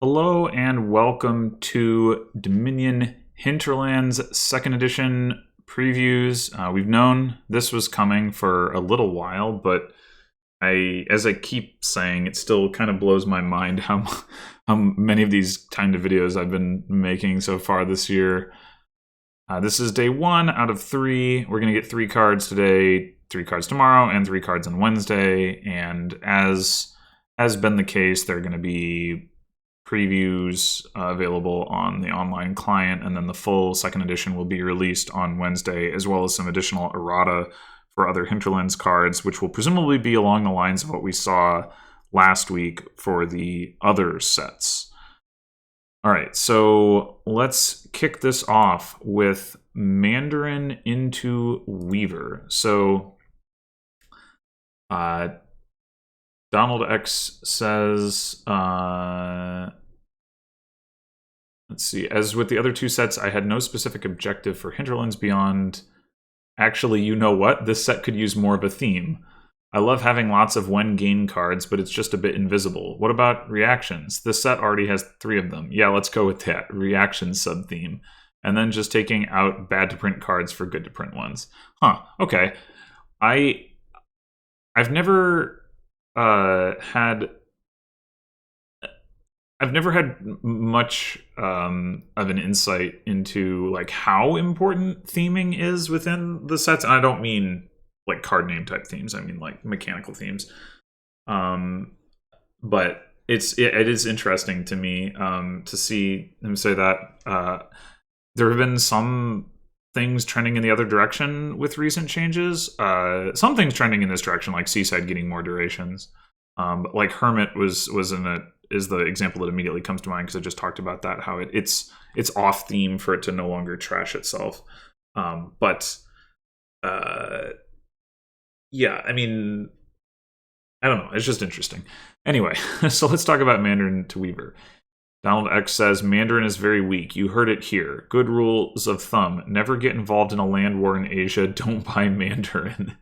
Hello and welcome to Dominion Hinterlands 2nd edition previews. We've known this was coming for a little while, but as I keep saying, it still kind of blows my mind how many of these kind of videos I've been making so far this year. This is day 1 out of 3. We're going to get 3 cards today, 3 cards tomorrow, and 3 cards on Wednesday. And as has been the case, there are going to be previews available on the online client, and then the full 2nd edition will be released on Wednesday, as well as some additional errata for other Hinterlands cards, which will presumably be along the lines of what we saw last week for the other sets. All right, so let's kick this off with Mandarin into Weaver. So Donald X says, let's see, as with the other 2 sets, I had no specific objective for Hinterlands beyond, actually, you know what? This set could use more of a theme. I love having lots of when gain cards, but it's just a bit invisible. What about reactions? This set already has 3 of them. Yeah, let's go with that. Reaction sub-theme. And then just taking out bad to print cards for good to print ones. Huh, okay. I've never had much of an insight into like how important theming is within the sets. And I don't mean like card name type themes. I mean like mechanical themes. But it is interesting to me to see him say that. There have been some things trending in the other direction with recent changes. Some things trending in this direction, like Seaside getting more durations. But like Hermit is the example that immediately comes to mind because I just talked about that, how it's off theme for it to no longer trash itself. Yeah, I mean, I don't know. It's just interesting. Anyway, so let's talk about Mandarin to Weaver. Donald X says, Mandarin is very weak. You heard it here. Good rules of thumb. Never get involved in a land war in Asia. Don't buy Mandarin.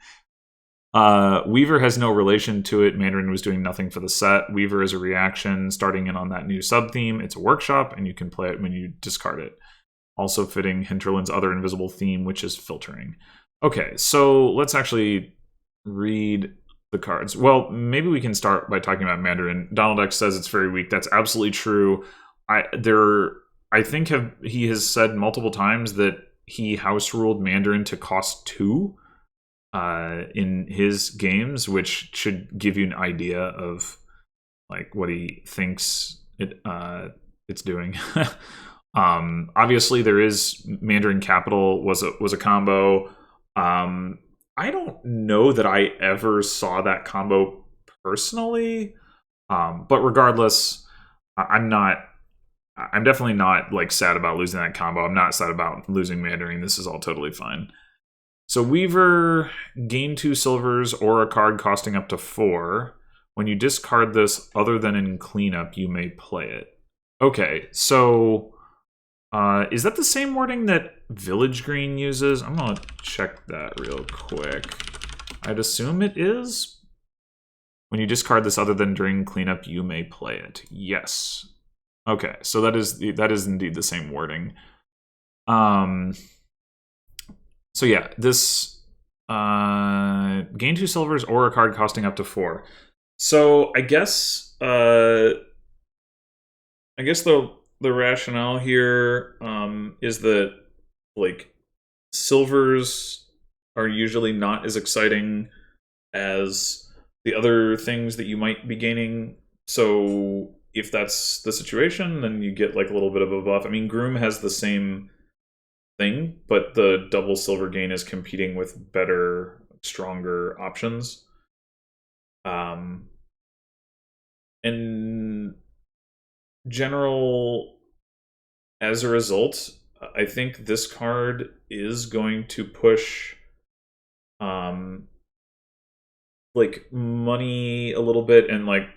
Weaver has no relation to it. Mandarin was doing nothing for the set. Weaver is a reaction starting in on that new sub-theme. It's a workshop, and you can play it when you discard it. Also fitting Hinterland's other invisible theme, which is filtering. Okay, so let's actually read the cards. Well, maybe we can start by talking about Mandarin. Donald X says it's very weak. That's absolutely true. I think he has said multiple times that he house ruled Mandarin to cost 2 in his games, which should give you an idea of like what he thinks it's doing. Obviously, there is Mandarin Capital was a combo. I don't know that I ever saw that combo personally, but regardless, I'm definitely not like sad about losing that combo. I'm not sad about losing Mandarin. This is all totally fine. So Weaver, gain 2 silvers or a card costing up to 4. When you discard this, other than in cleanup, you may play it. Okay, so is that the same wording that Village Green uses? I'm going to check that real quick. I'd assume it is. When you discard this other than during cleanup, you may play it. Yes. Okay, so that is indeed the same wording. So yeah, this gain 2 silvers or a card costing up to 4. So I guess the rationale here is that like silvers are usually not as exciting as the other things that you might be gaining. So if that's the situation, then you get like a little bit of a buff. I mean, Groom has the same thing, but the double silver gain is competing with better, stronger options. In general, as a result, I think this card is going to push like money a little bit, and like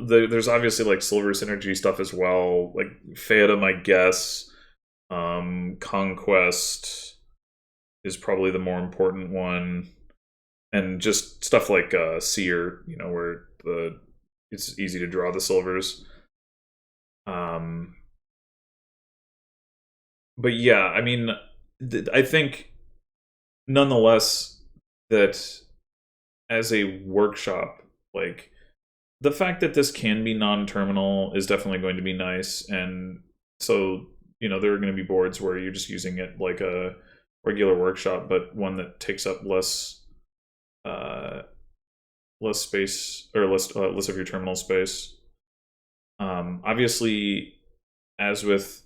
there's obviously like silver synergy stuff as well, like Phantom, I guess. Conquest is probably the more important one, and just stuff like Seer, where it's easy to draw the silvers. Um, but yeah, I mean, I think nonetheless that as a workshop, like the fact that this can be non-terminal is definitely going to be nice. And so, there are going to be boards where you're just using it like a regular workshop, but one that takes up uh, less space, or less of your terminal space. Obviously, as with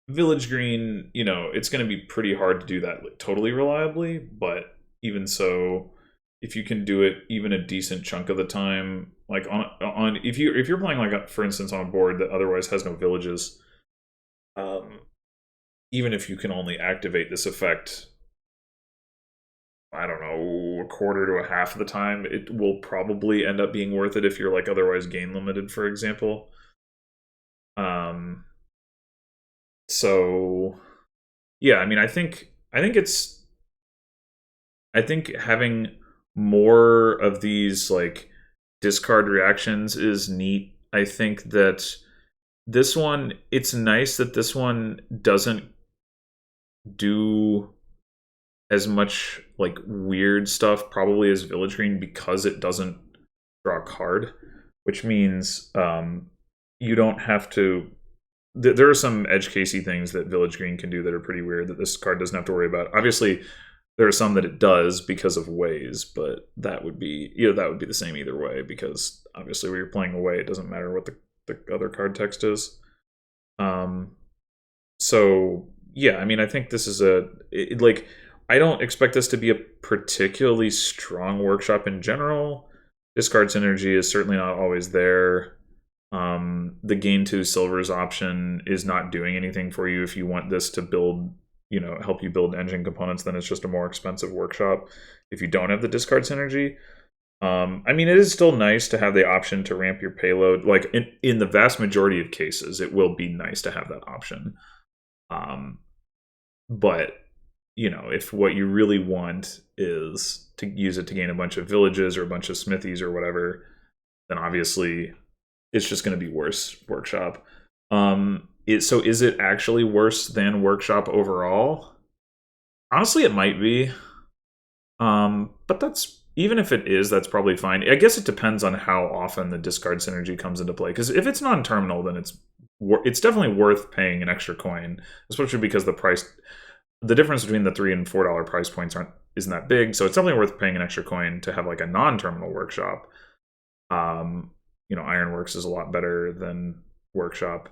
Village Green, it's going to be pretty hard to do that like, totally reliably. But even so, if you can do it even a decent chunk of the time, like on if you're playing like for instance on a board that otherwise has no villages, um, even if you can only activate this effect, I don't know, a quarter to a half of the time, it will probably end up being worth it if you're like otherwise gain limited, for example. Um, so yeah, I mean, I think having more of these like discard reactions is neat. I think that this one, it's nice that this one doesn't do as much like weird stuff probably as Village Green because it doesn't draw a card, which means you don't have to. There are some edge casey things that Village Green can do that are pretty weird that this card doesn't have to worry about. Obviously, there are some that it does because of ways, but that would be the same either way because obviously when you're playing away, it doesn't matter what the other card text is. Um, so yeah, I mean, I think this is like I don't expect this to be a particularly strong workshop in general. Discard synergy is certainly not always there. The gain 2 silvers option is not doing anything for you if you want this to build, help you build engine components, then it's just a more expensive workshop if you don't have the discard synergy. I mean, it is still nice to have the option to ramp your payload. Like in the vast majority of cases, it will be nice to have that option. But if what you really want is to use it to gain a bunch of villages or a bunch of smithies or whatever, then obviously it's just going to be worse workshop. So is it actually worse than workshop overall? Honestly, it might be. But that's even if it is, that's probably fine. I guess it depends on how often the discard synergy comes into play. Because if it's non-terminal, then it's definitely worth paying an extra coin, especially because the difference between the $3 and $4 price points isn't that big. So it's definitely worth paying an extra coin to have like a non-terminal workshop. Ironworks is a lot better than workshop,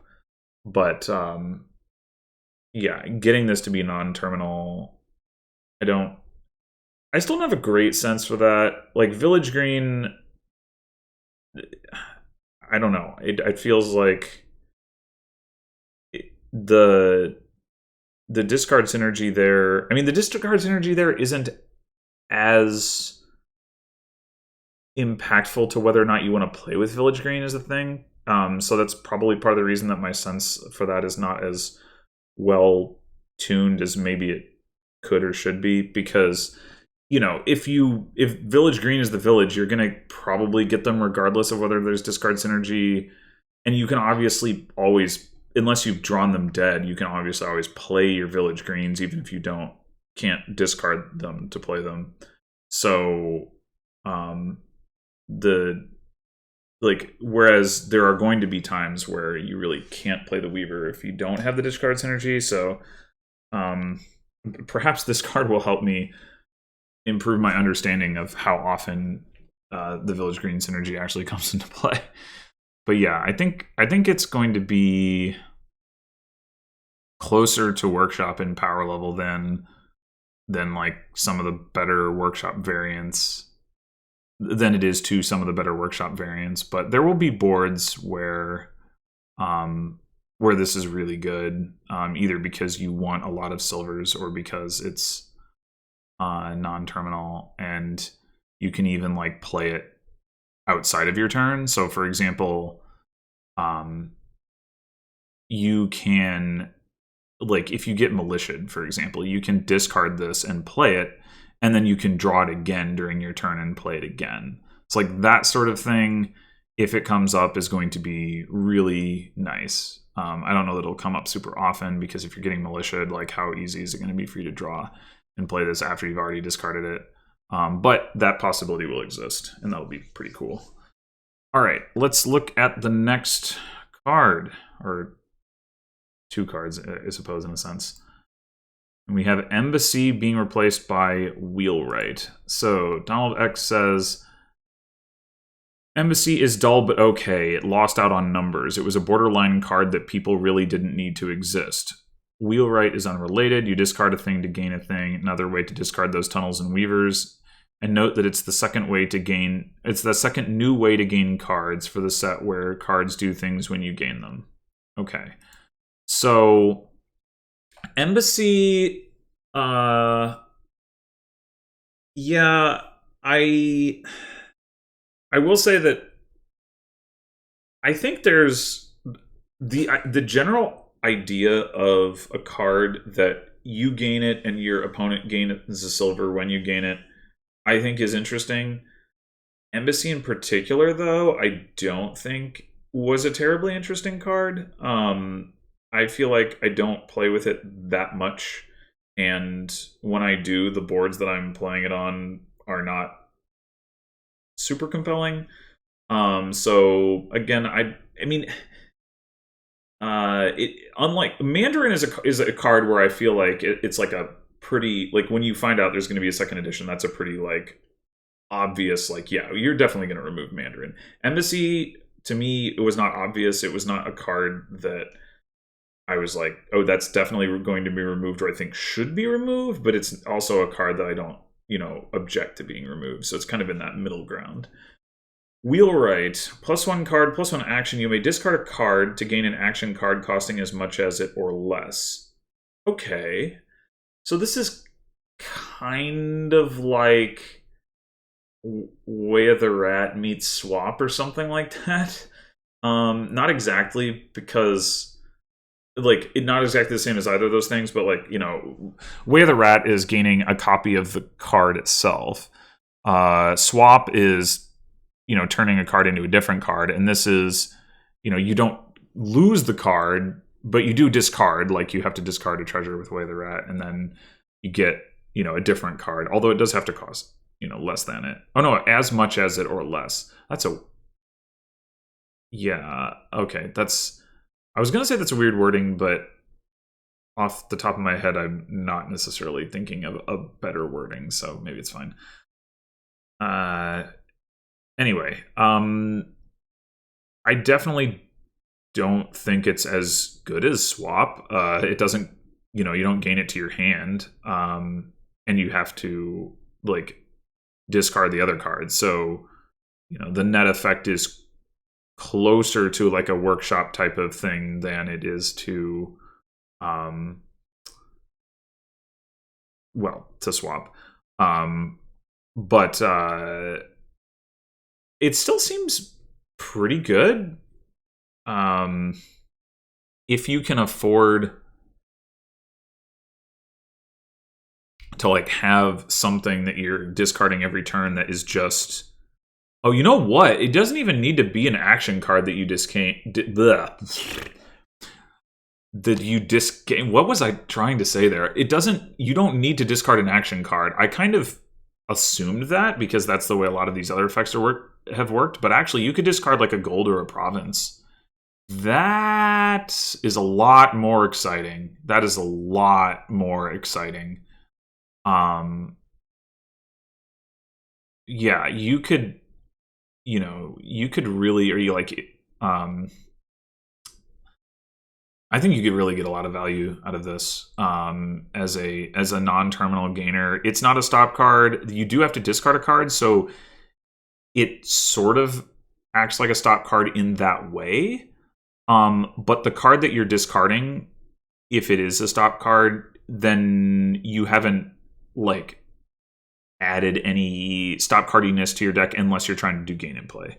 but yeah, getting this to be non-terminal, I still don't have a great sense for that. Like Village Green, I don't know. It feels like the discard synergy there. I mean, the discard synergy there isn't as impactful to whether or not you want to play with Village Green is the thing. So that's probably part of the reason that my sense for that is not as well tuned as maybe it could or should be, because if Village Green is the village, you're gonna probably get them regardless of whether there's discard synergy, and you can obviously always, unless you've drawn them dead, you can obviously always play your Village Greens even if you can't discard them to play them. So whereas there are going to be times where you really can't play the Weaver if you don't have the discard synergy. So perhaps this card will help me improve my understanding of how often the Village Green synergy actually comes into play. But yeah, I think it's going to be closer to Workshop in power level than like some of the better Workshop variants, than it is to some of the better Workshop variants. But there will be boards where this is really good, either because you want a lot of silvers or because it's non-terminal, and you can even like play it outside of your turn. So for example, you can, like, if you get militiaed, for example, you can discard this and play it, and then you can draw it again during your turn and play it again. It's like that sort of thing if it comes up, is going to be really nice. I don't know that it'll come up super often, because if you're getting militiaed, like, how easy is it going to be for you to draw and play this after you've already discarded it? But that possibility will exist, and that'll be pretty cool. All right, let's look at the next card, or two cards, I suppose, in a sense. And we have Embassy being replaced by Wheelwright. So Donald X says, Embassy is dull but okay. It lost out on numbers. It was a borderline card that people really didn't need to exist. Wheelwright is unrelated. You discard a thing to gain a thing. Another way to discard those tunnels and weavers. And note that it's the second way to gain. It's the second new way to gain cards for the set where cards do things when you gain them. Okay, so Embassy. Yeah, I will say that I think there's the general idea of a card that you gain it and your opponent gains a silver when you gain it, I think is interesting. Embassy in particular, though, I don't think was a terribly interesting card. I feel like I don't play with it that much, and when I do, the boards that I'm playing it on are not super compelling. So again, I mean, unlike Mandarin is a card where I feel like it's like a pretty, like, when you find out there's going to be a second edition, that's a pretty, like, obvious, like, yeah, you're definitely going to remove Mandarin. Embassy, to me, it was not obvious. It was not a card that I was like, oh, that's definitely going to be removed, or I think should be removed, but it's also a card that I don't, object to being removed. So it's kind of in that middle ground. Wheelwright, +1 card, +1 action. You may discard a card to gain an action card costing as much as it or less. Okay. So this is kind of like Way of the Rat meets Swap or something like that. Not exactly, because like, not exactly the same as either of those things, but like, Way of the Rat is gaining a copy of the card itself. Swap is, turning a card into a different card, and this is, you don't lose the card, but you do discard. Like, you have to discard a treasure with Way of the Rat, and then you get, a different card, although it does have to cost, less than it. Oh no, as much as it or less. Yeah, okay, I was going to say that's a weird wording, but off the top of my head, I'm not necessarily thinking of a better wording, so maybe it's fine. Anyway, I definitely don't think it's as good as Swap. It doesn't, you don't gain it to your hand, and you have to, like, discard the other cards. So, the net effect is closer to like a workshop type of thing than it is to to Swap. But it still seems pretty good. If you can afford to, like, have something that you're discarding every turn that is just, oh, you know what? It doesn't even need to be an action card that you What was I trying to say there? You don't need to discard an action card. I kind of assumed that because that's the way a lot of these other effects have worked, but actually you could discard like a gold or a province. That is a lot more exciting. Yeah, you could really, or you like, I think you could really get a lot of value out of this as a non-terminal gainer. It's not a stop card. You do have to discard a card, so it sort of acts like a stop card in that way. But the card that you're discarding, if it is a stop card, then you haven't, like, added any stop cardiness to your deck unless you're trying to do gain and play.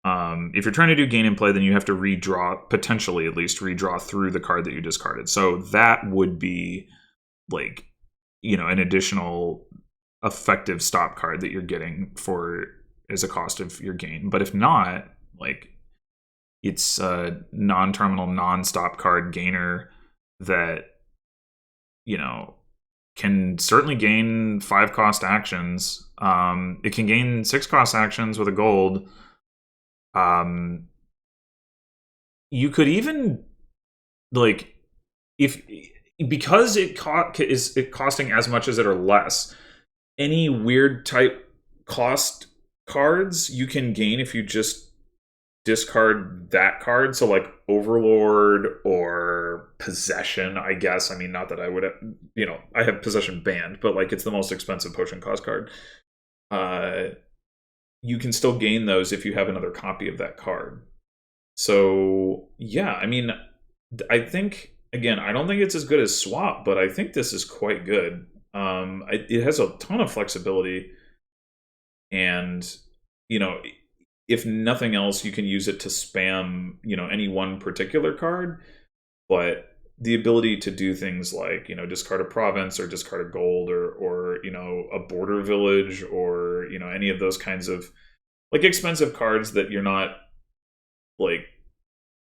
If you're trying to do gain and play, then you have to potentially at least redraw through the card that you discarded. So that would be, like, an additional effective stop card that you're getting as a cost of your gain. But if not, like it's a non-terminal, non-stop card gainer that, you know, can certainly gain 5-cost actions. It can gain 6-cost actions with a gold. You could even, like, if because is it costing as much as it or less, any weird type cost cards you can gain if you just discard that card. So like Overlord or Possession, I guess. I mean, not that I would have, I have Possession banned, but like it's the most expensive potion cost card. You can still gain those if you have another copy of that card. So yeah, I mean, I think, again, I don't think it's as good as Swap, but I think this is quite good. It has a ton of flexibility, and if nothing else, you can use it to spam any one particular card. But the ability to do things like discard a province or discard a gold or a border village or any of those kinds of like expensive cards that you're not like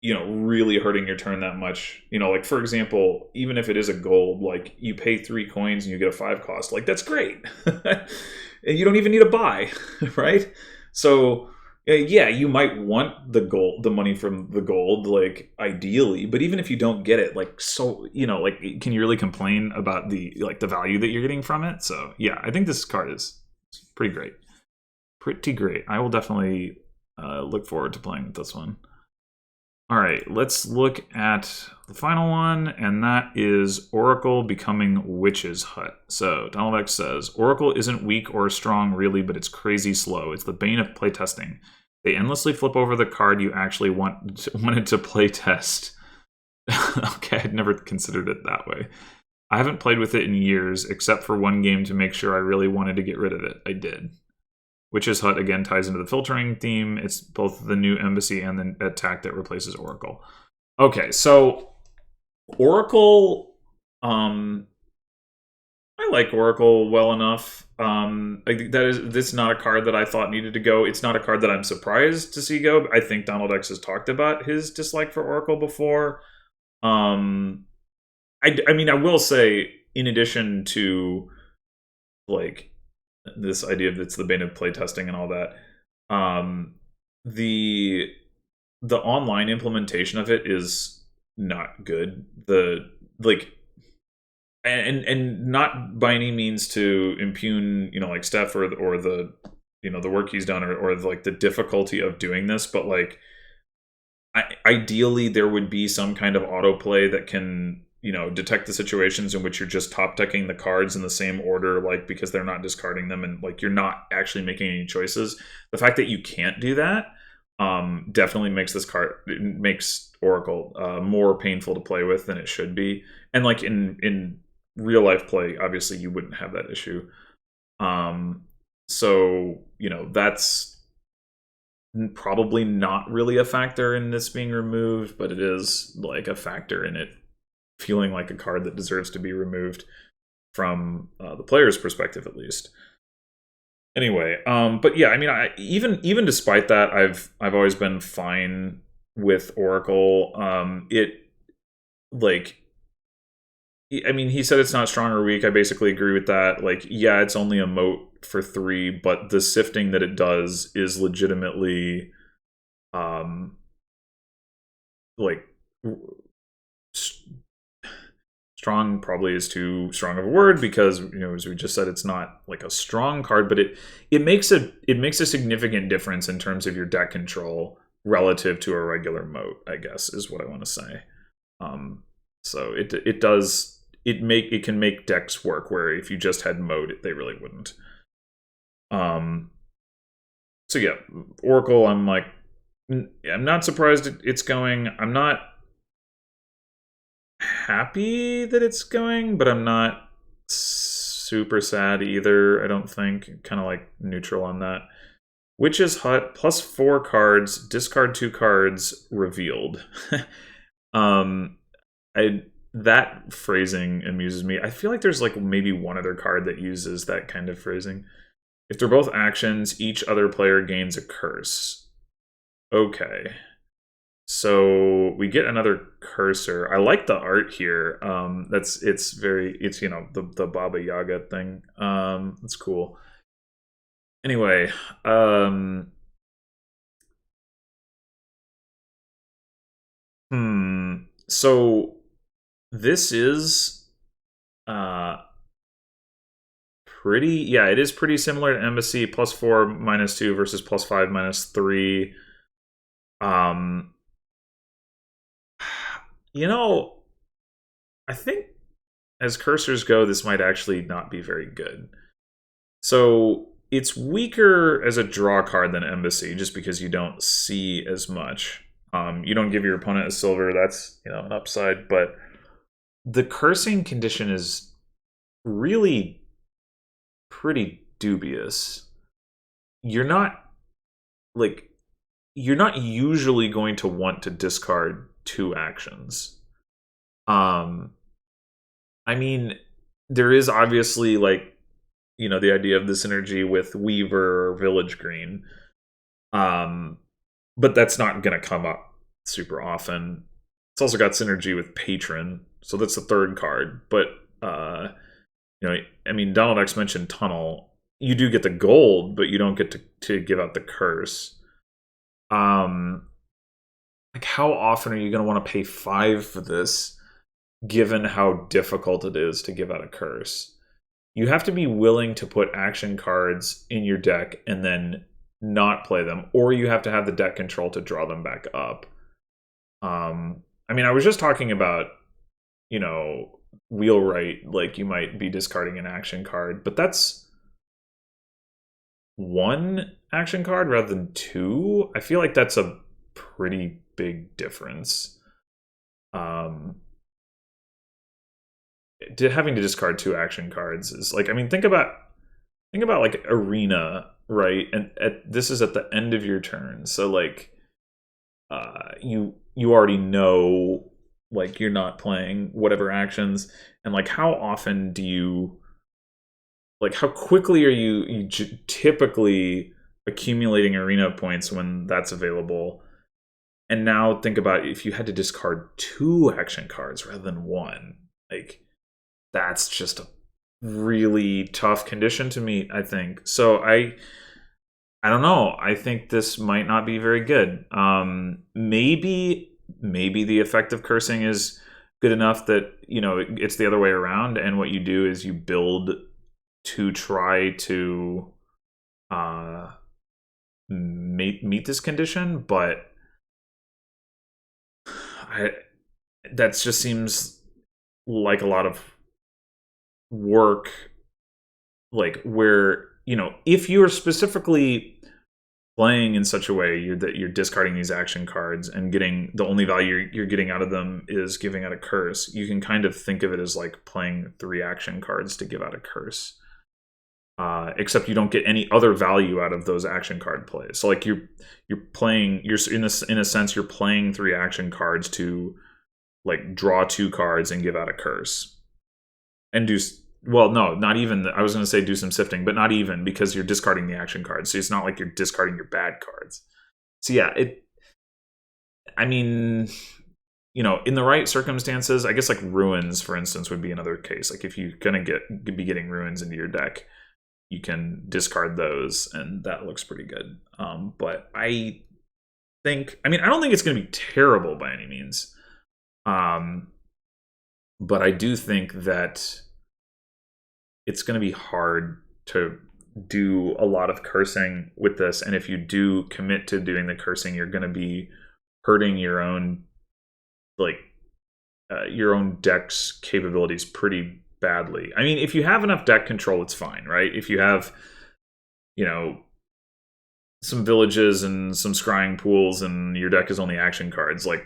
really hurting your turn that much. Like for example, even if it is a gold, like you pay 3 coins and you get a 5 cost, like that's great. And you don't even need a buy, right? So yeah, you might want the money from the gold, like ideally, but even if you don't get it, like, so like, can you really complain about the value that you're getting from it? So yeah, I think this card is pretty great. I will definitely look forward to playing with this one. All right, let's look at the final one, and that is Oracle becoming Witch's Hut. So Donald X says, Oracle isn't weak or strong really, but it's crazy slow. It's the bane of playtesting. They endlessly flip over the card you actually wanted to playtest. Okay, I'd never considered it that way. I haven't played with it in years, except for one game to make sure I really wanted to get rid of it. I did. Witch's Hut, again, ties into the filtering theme. It's both the new embassy and the attack that replaces Oracle. Okay, so Oracle, I like Oracle well enough. This not a card that I thought needed to go. It's not a card that I'm surprised to see go. I think Donald X has talked about his dislike for Oracle before. I mean, I will say, in addition to like this idea of it's the bane of playtesting and all that, the online implementation of it is not good. And not by any means to impugn like Steph or the the work he's done or like the difficulty of doing this, but like ideally there would be some kind of autoplay that can detect the situations in which you're just top decking the cards in the same order, like because they're not discarding them and like you're not actually making any choices. The fact that you can't do that definitely makes Oracle more painful to play with than it should be. And like in real life play, obviously you wouldn't have that issue. So that's probably not really a factor in this being removed, but it is like a factor in it feeling like a card that deserves to be removed from the player's perspective, at least. Anyway, but yeah, I mean, even despite that, I've always been fine with Oracle. I mean, he said it's not strong or weak. I basically agree with that. Like, yeah, it's only a moat for 3, but the sifting that it does is legitimately, like, strong probably is too strong of a word because as we just said, it's not like a strong card, but it makes a significant difference in terms of your deck control relative to a regular moat, I guess is what I want to say. So it can make decks work where if you just had moat, they really wouldn't. So yeah, Oracle, I'm not surprised it's going. I'm not happy that it's going, but I'm not super sad either. I don't think. Kind of like neutral on that. Witch's Hut plus 4 cards, discard 2 cards, revealed. That phrasing amuses me. I feel like there's like maybe one other card that uses that kind of phrasing. If they're both actions, each other player gains a curse. Okay. So we get another cursor. I like the art here. It's the Baba Yaga thing. That's cool. Anyway, um so this is uh pretty, yeah, it is pretty similar to Embassy. +4 -2 versus +5 -3. Um you know, I think as cursors go, this might actually not be very good. So it's weaker as a draw card than Embassy, just because you don't see as much. You don't give your opponent a silver. That's an upside, but the cursing condition is really pretty dubious. You're not like you're not usually going to want to discard 2 actions. Um, I mean, there is obviously the idea of the synergy with Weaver or Village Green. Um, but that's not going to come up super often. It's also got synergy with Patron, so that's the third card. But I mean, Donald X mentioned Tunnel. You do get the gold, but you don't get to give out the curse. Like, how often are you going to want to pay 5 for this, given how difficult it is to give out a curse? You have to be willing to put action cards in your deck and then not play them, or you have to have the deck control to draw them back up. I mean, I was just talking about, Wheelwright, like you might be discarding an action card, but that's 1 action card rather than 2. I feel like that's a pretty big difference. Having to discard 2 action cards is like, I mean, think about like Arena, right? And this is at the end of your turn, so like you already know, like, you're not playing whatever actions, and like how often do you, like, how quickly are you typically accumulating arena points when that's available? And now think about if you had to discard 2 action cards rather than 1. Like, that's just a really tough condition to meet, I think. So I don't know. I think this might not be very good. Maybe the effect of cursing is good enough that it's the other way around, and what you do is you build to try to meet this condition, but that just seems like a lot of work, like, where if you're specifically playing in such a way that you're discarding these action cards and getting the only value you're getting out of them is giving out a curse, you can kind of think of it as like playing 3 action cards to give out a curse, except you don't get any other value out of those action card plays. So like you're in a sense you're playing 3 action cards to like draw 2 cards and give out a curse and do. Well, no, not even. I was going to say do some sifting, but not even, because you're discarding the action cards. So it's not like you're discarding your bad cards. So yeah, I mean, in the right circumstances, I guess like Ruins, for instance, would be another case. Like if you're going to be getting Ruins into your deck, you can discard those, and that looks pretty good. But I don't think it's going to be terrible by any means. But I do think that it's going to be hard to do a lot of cursing with this, and if you do commit to doing the cursing, you're going to be hurting your own deck's capabilities pretty badly. I mean, if you have enough deck control, it's fine, right? If you have some villages and some scrying pools and your deck is only action cards, like,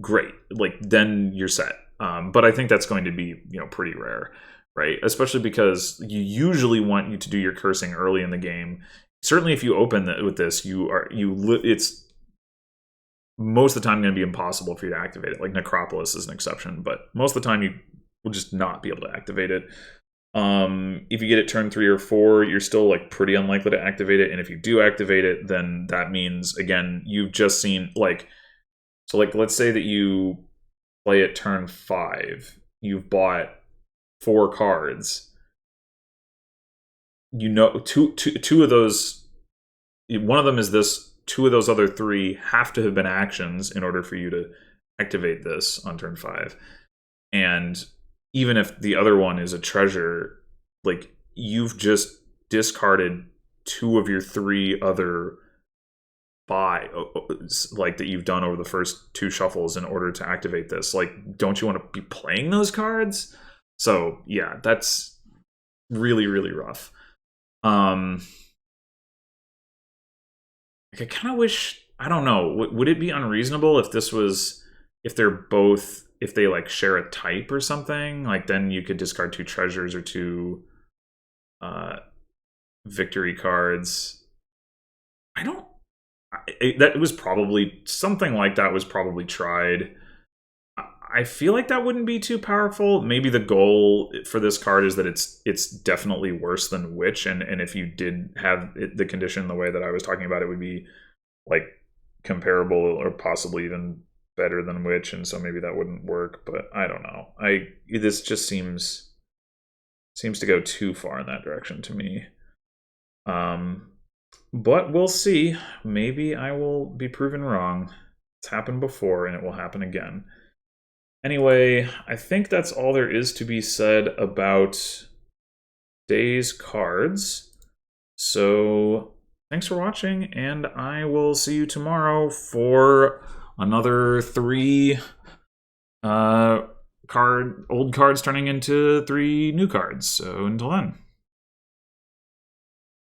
great, like, then you're set. But I think that's going to be pretty rare, right? Especially because you usually want you to do your cursing early in the game. Certainly if you open with this, it's most of the time going to be impossible for you to activate it. Like Necropolis is an exception, but most of the time you will just not be able to activate it. If you get it turn 3 or 4, you're still like pretty unlikely to activate it. And if you do activate it, then that means, again, you've just seen like, so like let's say that you play it turn 5, you've bought 4 cards. You know, two of those, one of them is this, 2 of those other 3 have to have been actions in order for you to activate this on turn 5. And even if the other one is a treasure, like you've just discarded 2 of your 3 other buys, like that you've done over the first 2 shuffles in order to activate this. Like, don't you want to be playing those cards? So yeah, that's really, really rough. I kind of wish, I don't know, would it be unreasonable if this was, if they're both, if they like share a type or something, like then you could discard 2 treasures or 2 victory cards. That was probably, something like that was probably tried. I feel like that wouldn't be too powerful. Maybe the goal for this card is that it's definitely worse than Witch, and if you did have the condition the way that I was talking about, it would be like comparable or possibly even better than Witch, and so maybe that wouldn't work. But I don't know. This just seems to go too far in that direction to me. But we'll see. Maybe I will be proven wrong. It's happened before, and it will happen again. Anyway, I think that's all there is to be said about today's cards. So thanks for watching, and I will see you tomorrow for another 3 old cards turning into 3 new cards. So until then.